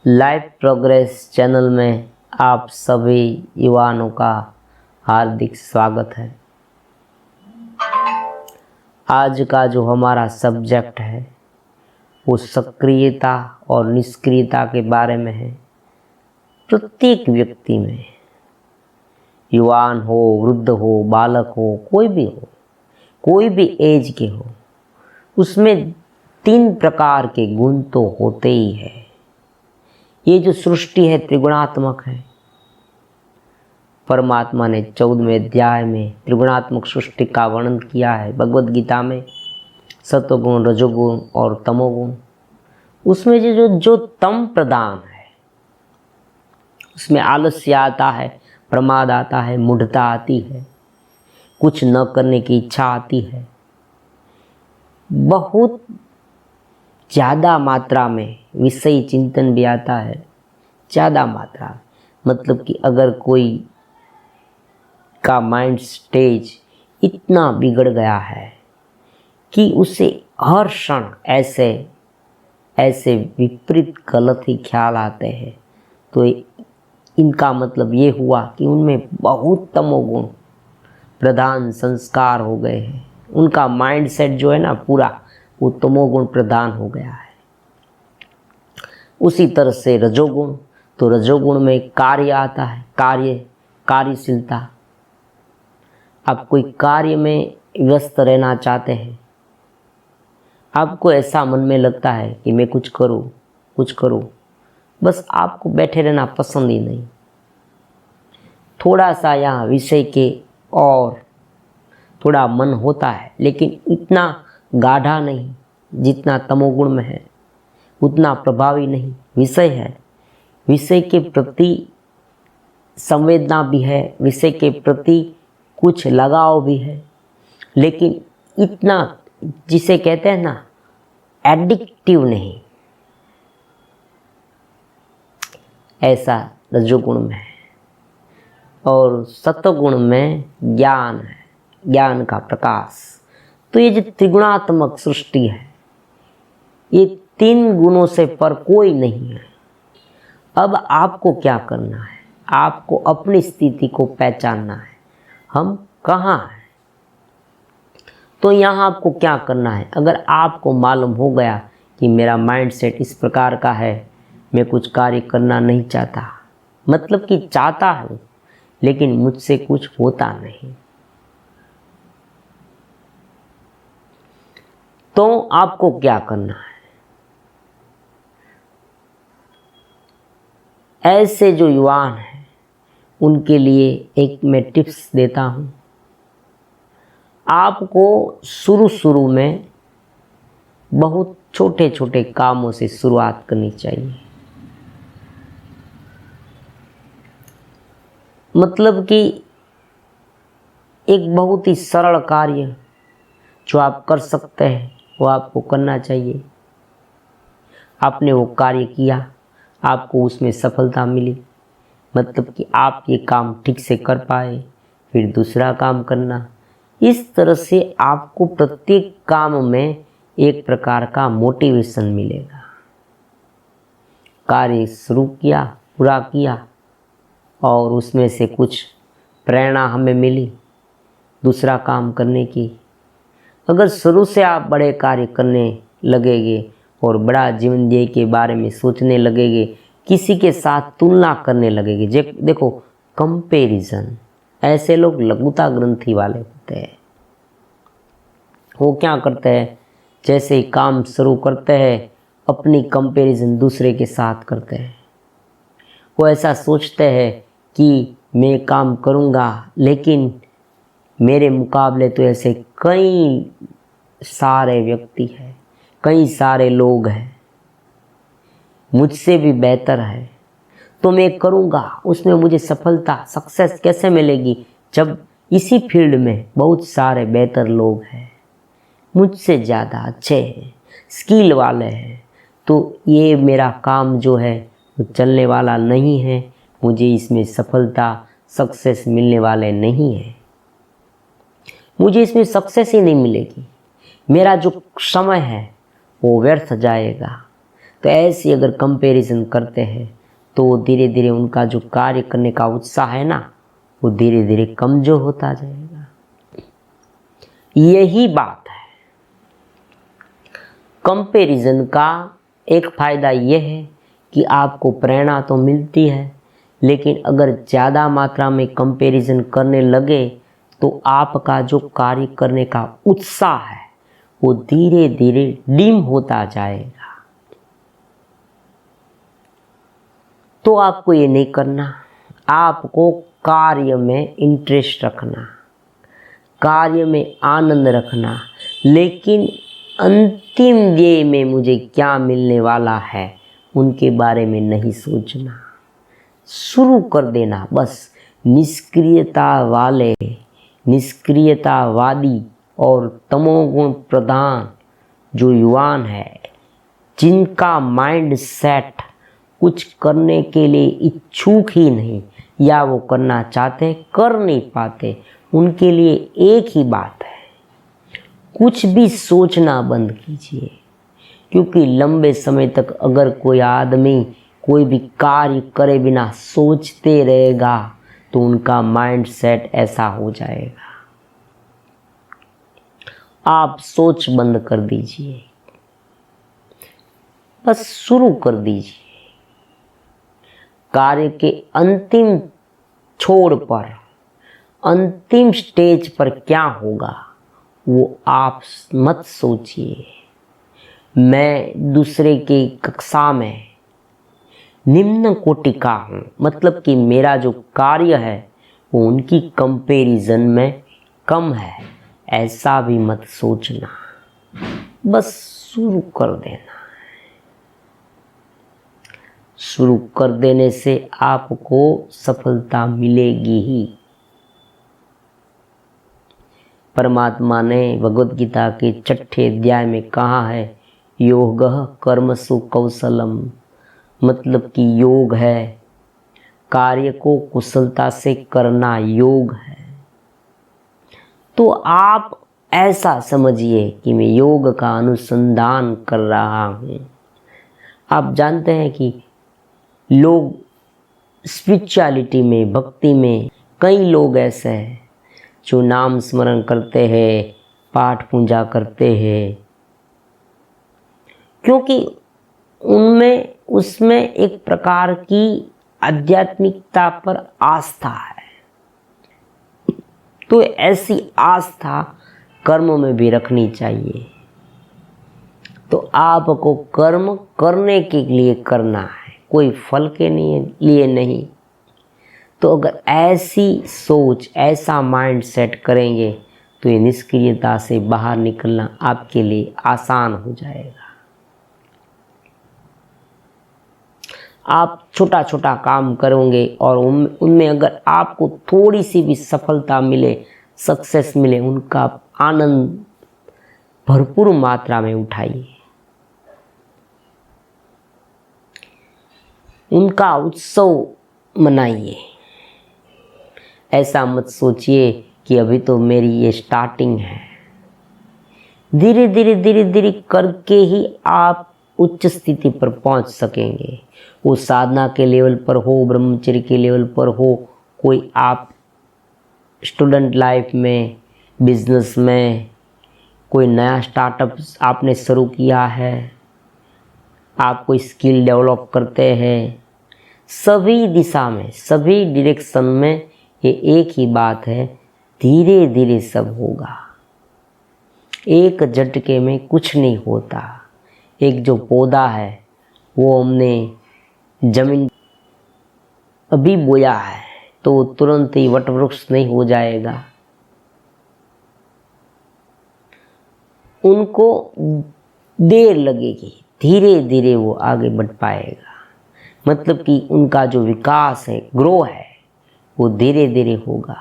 Live progress channel में आप सभी युवाओं का हार्दिक स्वागत है। आज का जो हमारा सब्जेक्ट है वो सक्रियता और निष्क्रियता के बारे में है। प्रत्येक व्यक्ति में, युवान हो, वृद्ध हो, बालक हो, कोई भी एज के हो, उसमें 3 प्रकार के गुण तो होते ही है। ये जो सृष्टि है त्रिगुणात्मक है। परमात्मा ने 14वें अध्याय में त्रिगुणात्मक सृष्टि का वर्णन किया है भगवद गीता में, सत्वगुण, रजोगुण और तमोगुण। उसमें जो तम प्रधान है उसमें आलस्य आता है, प्रमाद आता है, मूढ़ता आती है, कुछ न करने की इच्छा आती है। बहुत ज़्यादा मात्रा में विषय चिंतन भी आता है। ज़्यादा मात्रा मतलब कि अगर कोई का माइंड स्टेज इतना बिगड़ गया है कि उसे हर क्षण ऐसे विपरीत गलत ही ख्याल आते हैं, तो इनका मतलब ये हुआ कि उनमें बहुत तमोगुण प्रधान संस्कार हो गए हैं। उनका माइंड सेट जो है ना पूरा, वो तमोगुण प्रधान हो गया है। उसी तरह से रजोगुण, तो रजोगुण में कार्य आता है, कार्यशीलता। आप कोई कार्य में व्यस्त रहना चाहते हैं, आपको ऐसा मन में लगता है कि मैं कुछ करूं, बस आपको बैठे रहना पसंद ही नहीं। थोड़ा सा यहाँ विषय के और थोड़ा मन होता है, लेकिन इतना गाढ़ा नहीं जितना तमोगुण में है, उतना प्रभावी नहीं। विषय है, विषय के प्रति संवेदना भी है, विषय के प्रति कुछ लगाव भी है, लेकिन इतना जिसे कहते हैं ना एडिक्टिव नहीं, ऐसा रजोगुण में है। और सत्वगुण में ज्ञान है, ज्ञान का प्रकाश। तो ये जो त्रिगुणात्मक सृष्टि है, ये 3 गुणों से पर कोई नहीं है। अब आपको क्या करना है? आपको अपनी स्थिति को पहचानना है, हम कहाँ हैं। तो यहाँ आपको क्या करना है? अगर आपको मालूम हो गया कि मेरा माइंड सेट इस प्रकार का है, मैं कुछ कार्य करना नहीं चाहता, मतलब कि चाहता हूँ लेकिन मुझसे कुछ होता नहीं, तो आपको क्या करना है? ऐसे जो युवान हैं उनके लिए एक मैं टिप्स देता हूँ। आपको शुरू में बहुत छोटे छोटे कामों से शुरुआत करनी चाहिए। मतलब कि एक बहुत ही सरल कार्य जो आप कर सकते हैं वो आपको करना चाहिए। आपने वो कार्य किया, आपको उसमें सफलता मिली, मतलब कि आप ये काम ठीक से कर पाए, फिर दूसरा काम करना। इस तरह से आपको प्रत्येक काम में एक प्रकार का मोटिवेशन मिलेगा। कार्य शुरू किया, पूरा किया और उसमें से कुछ प्रेरणा हमें मिली दूसरा काम करने की। अगर शुरू से आप बड़े कार्य करने लगेंगे और बड़ा जीवन जीने के बारे में सोचने लगेंगे, किसी के साथ तुलना करने लगेंगे। देखो कंपैरिजन, ऐसे लोग लघुता ग्रंथि वाले होते हैं। वो क्या करते हैं, जैसे ही काम शुरू करते हैं अपनी कंपैरिजन दूसरे के साथ करते हैं। वो ऐसा सोचते हैं कि मैं काम करूँगा लेकिन मेरे मुकाबले तो ऐसे कई सारे व्यक्ति हैं, कई सारे लोग हैं, मुझसे भी बेहतर है, तो मैं करूँगा, उसमें मुझे सफलता, सक्सेस कैसे मिलेगी जब इसी फील्ड में बहुत सारे बेहतर लोग हैं, मुझसे ज़्यादा अच्छे हैं, स्किल वाले हैं, तो ये मेरा काम जो है वो चलने वाला नहीं है, मुझे इसमें सफलता, सक्सेस मिलने वाले नहीं है, मुझे इसमें सक्सेस ही नहीं मिलेगी, मेरा जो समय है वो व्यर्थ जाएगा। तो ऐसे अगर कंपैरिजन करते हैं तो धीरे धीरे उनका जो कार्य करने का उत्साह है ना, वो धीरे धीरे कमजोर होता जाएगा। यही बात है। कंपैरिजन का एक फायदा यह है कि आपको प्रेरणा तो मिलती है, लेकिन अगर ज़्यादा मात्रा में कंपैरिजन करने लगे तो आपका जो कार्य करने का उत्साह है वो धीरे धीरे डिम होता जाएगा। तो आपको ये नहीं करना, आपको कार्य में इंटरेस्ट रखना, कार्य में आनंद रखना, लेकिन अंतिम ध्येय में मुझे क्या मिलने वाला है उनके बारे में नहीं सोचना। शुरू कर देना बस। निष्क्रियतावादी और तमोगुण प्रधान जो युवान है, जिनका माइंड सेट कुछ करने के लिए इच्छुक ही नहीं, या वो करना चाहते कर नहीं पाते, उनके लिए एक ही बात है, कुछ भी सोचना बंद कीजिए। क्योंकि लंबे समय तक अगर कोई आदमी कोई भी कार्य करे बिना सोचते रहेगा तो उनका माइंड सेट ऐसा हो जाएगा। आप सोच बंद कर दीजिए, बस शुरू कर दीजिए। कार्य के अंतिम छोर पर, अंतिम स्टेज पर क्या होगा वो आप मत सोचिए। मैं दूसरे की कक्षा में निम्न कोटि का हूँ, मतलब कि मेरा जो कार्य है वो उनकी कंपैरिजन में कम है, ऐसा भी मत सोचना। बस शुरू कर देना। शुरू कर देने से आपको सफलता मिलेगी ही। परमात्मा ने भगवद गीता के 6ठे अध्याय में कहा है, योगः कर्मसु कौशलम, मतलब कि योग है कार्य को कुशलता से करना, योग है। तो आप ऐसा समझिए कि मैं योग का अनुसंधान कर रहा हूँ। आप जानते हैं कि लोग स्पिरिचुअलिटी में, भक्ति में, कई लोग ऐसे हैं जो नाम स्मरण करते हैं, पाठ पूजा करते हैं, क्योंकि उनमें उसमें एक प्रकार की आध्यात्मिकता पर आस्था है। तो ऐसी आस्था कर्म में भी रखनी चाहिए। तो आपको कर्म करने के लिए करना है, कोई फल के लिए नहीं। तो अगर ऐसी सोच, ऐसा माइंड सेट करेंगे तो ये निष्क्रियता से बाहर निकलना आपके लिए आसान हो जाएगा। आप छोटा छोटा काम करोगे और उनमें अगर आपको थोड़ी सी भी सफलता मिले, सक्सेस मिले, उनका आनंद भरपूर मात्रा में उठाइए, उनका उत्सव मनाइए। ऐसा मत सोचिए कि अभी तो मेरी ये स्टार्टिंग है। धीरे धीरे करके ही आप उच्च स्थिति पर पहुंच सकेंगे। वो साधना के लेवल पर हो, ब्रह्मचर्य के लेवल पर हो, कोई आप स्टूडेंट लाइफ में, बिजनेस में, कोई नया स्टार्टअप आपने शुरू किया है, आप कोई स्किल डेवलप करते हैं, सभी दिशा में, सभी डायरेक्शन में ये एक ही बात है, धीरे धीरे सब होगा। एक झटके में कुछ नहीं होता। एक जो पौधा है वो हमने जमीन अभी बोया है तो तुरंत ही वटवृक्ष नहीं हो जाएगा। उनको देर लगेगी, धीरे धीरे वो आगे बढ़ पाएगा। मतलब कि उनका जो विकास है, ग्रो है, वो धीरे धीरे होगा।